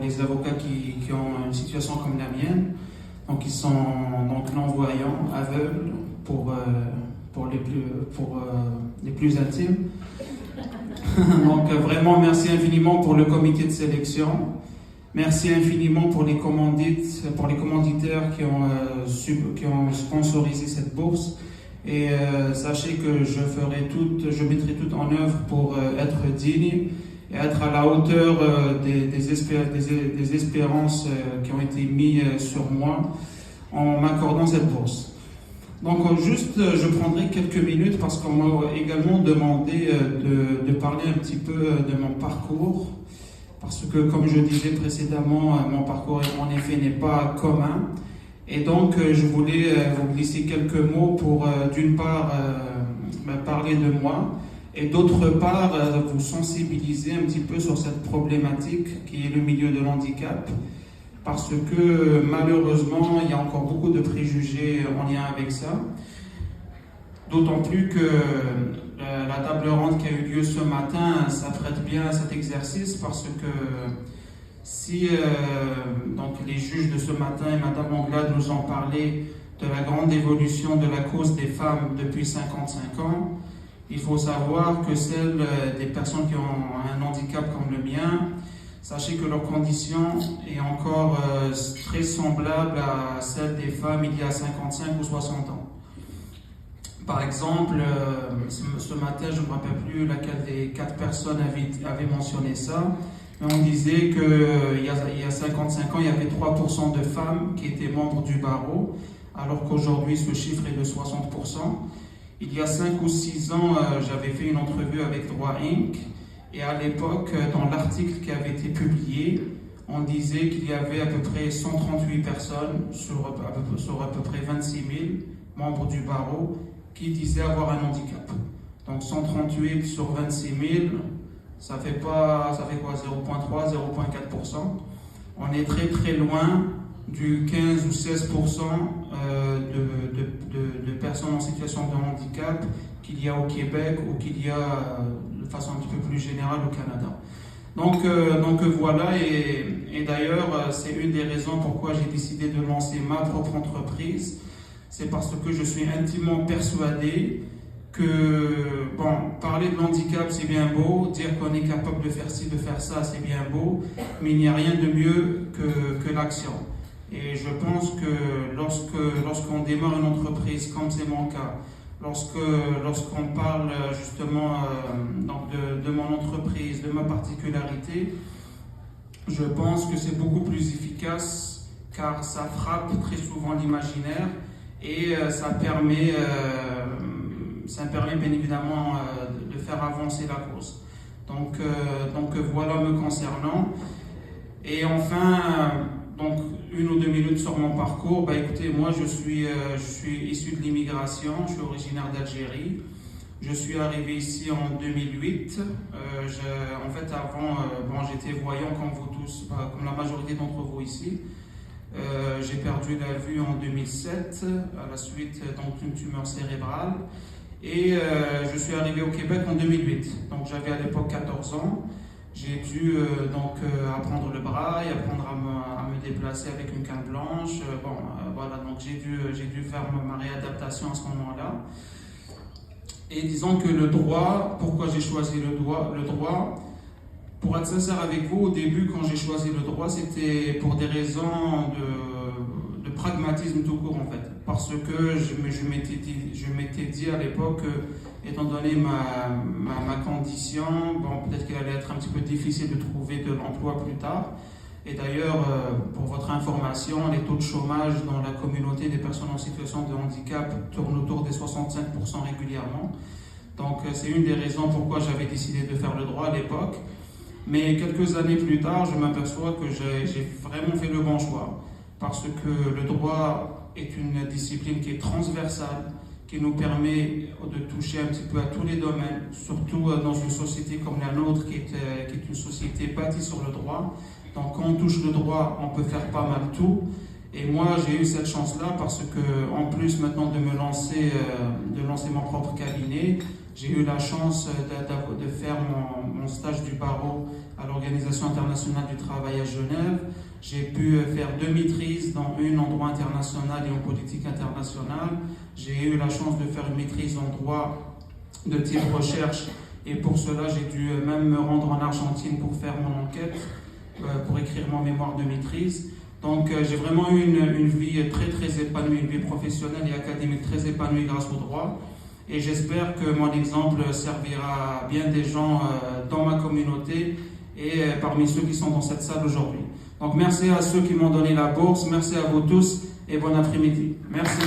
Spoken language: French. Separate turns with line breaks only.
les avocats qui ont une situation comme la mienne. Donc ils sont donc non-voyants, aveugles pour les plus intimes. Donc vraiment merci infiniment pour le comité de sélection. Merci infiniment pour les commanditaires qui ont sponsorisé cette bourse. Et sachez que je mettrai tout en œuvre pour être digne et être à la hauteur des espérances qui ont été mises sur moi en m'accordant cette bourse. Donc je prendrai quelques minutes parce qu'on m'a également demandé de parler un petit peu de mon parcours. Parce que, comme je disais précédemment, mon parcours en effet n'est pas commun. Et donc, je voulais vous glisser quelques mots pour, d'une part, parler de moi, et d'autre part, vous sensibiliser un petit peu sur cette problématique qui est le milieu de l'handicap. Parce que, malheureusement, il y a encore beaucoup de préjugés en lien avec ça. D'autant plus que la table ronde qui a eu lieu ce matin s'apprête bien à cet exercice parce que si donc les juges de ce matin et Madame Anglade nous ont parlé de la grande évolution de la cause des femmes depuis 55 ans, il faut savoir que celles des personnes qui ont un handicap comme le mien, sachez que leur condition est encore très semblable à celle des femmes il y a 55 ou 60 ans. Par exemple, ce matin, je ne me rappelle plus laquelle des 4 personnes avait mentionné ça, mais on disait qu'il y a 55 ans, il y avait 3% de femmes qui étaient membres du barreau, alors qu'aujourd'hui, ce chiffre est de 60%. Il y a 5 ou 6 ans, j'avais fait une entrevue avec Droit Inc. Et à l'époque, dans l'article qui avait été publié, on disait qu'il y avait à peu près 138 personnes sur à peu près 26 000 membres du barreau qui disaient avoir un handicap. Donc 138 sur 26 000, ça fait quoi, 0,3, 0,4%. On est très très loin du 15 ou 16% de personnes en situation de handicap qu'il y a au Québec ou qu'il y a de façon un petit peu plus générale au Canada. Donc voilà, et d'ailleurs c'est une des raisons pourquoi j'ai décidé de lancer ma propre entreprise. C'est parce que je suis intimement persuadé que, parler de handicap, c'est bien beau, dire qu'on est capable de faire ci, de faire ça, c'est bien beau, mais il n'y a rien de mieux que l'action. Et je pense que lorsqu'on démarre une entreprise, comme c'est mon cas, lorsqu'on parle justement de mon entreprise, de ma particularité, je pense que c'est beaucoup plus efficace car ça frappe très souvent l'imaginaire. Et ça permet bien évidemment de faire avancer la cause. Donc voilà me concernant. Et enfin, donc 1 ou 2 minutes sur mon parcours. Écoutez, moi je suis issu de l'immigration, je suis originaire d'Algérie. Je suis arrivé ici en 2008. En fait, avant, j'étais voyant comme vous tous, comme la majorité d'entre vous ici. J'ai perdu la vue en 2007 à la suite d'une tumeur cérébrale et je suis arrivé au Québec en 2008. Donc j'avais à l'époque 14 ans. J'ai dû apprendre le braille, apprendre à me déplacer avec une canne blanche. Voilà, donc j'ai dû faire ma réadaptation à ce moment-là. Et disons que le droit, pourquoi j'ai choisi le droit, pour être sincère avec vous, au début, quand j'ai choisi le droit, c'était pour des raisons de pragmatisme tout court, en fait. Parce que je m'étais dit à l'époque, étant donné ma condition, peut-être qu'il allait être un petit peu difficile de trouver de l'emploi plus tard. Et d'ailleurs, pour votre information, les taux de chômage dans la communauté des personnes en situation de handicap tournent autour des 65% régulièrement. Donc, c'est une des raisons pourquoi j'avais décidé de faire le droit à l'époque. Mais quelques années plus tard, je m'aperçois que j'ai vraiment fait le bon choix. Parce que le droit est une discipline qui est transversale, qui nous permet de toucher un petit peu à tous les domaines, surtout dans une société comme la nôtre, qui est une société bâtie sur le droit. Donc quand on touche le droit, on peut faire pas mal tout. Et moi, j'ai eu cette chance-là parce que, en plus maintenant de lancer mon propre cabinet, j'ai eu la chance de faire mon stage du barreau à l'Organisation internationale du travail à Genève. J'ai pu faire 2 maîtrises, dont une en droit international et en politique internationale. J'ai eu la chance de faire une maîtrise en droit de type recherche, et pour cela, j'ai dû même me rendre en Argentine pour faire mon enquête, pour écrire mon mémoire de maîtrise. Donc j'ai vraiment eu une vie très très épanouie, une vie professionnelle et académique très épanouie grâce au droit. Et j'espère que mon exemple servira à bien des gens dans ma communauté et parmi ceux qui sont dans cette salle aujourd'hui. Donc merci à ceux qui m'ont donné la bourse, merci à vous tous et bon après-midi. Merci.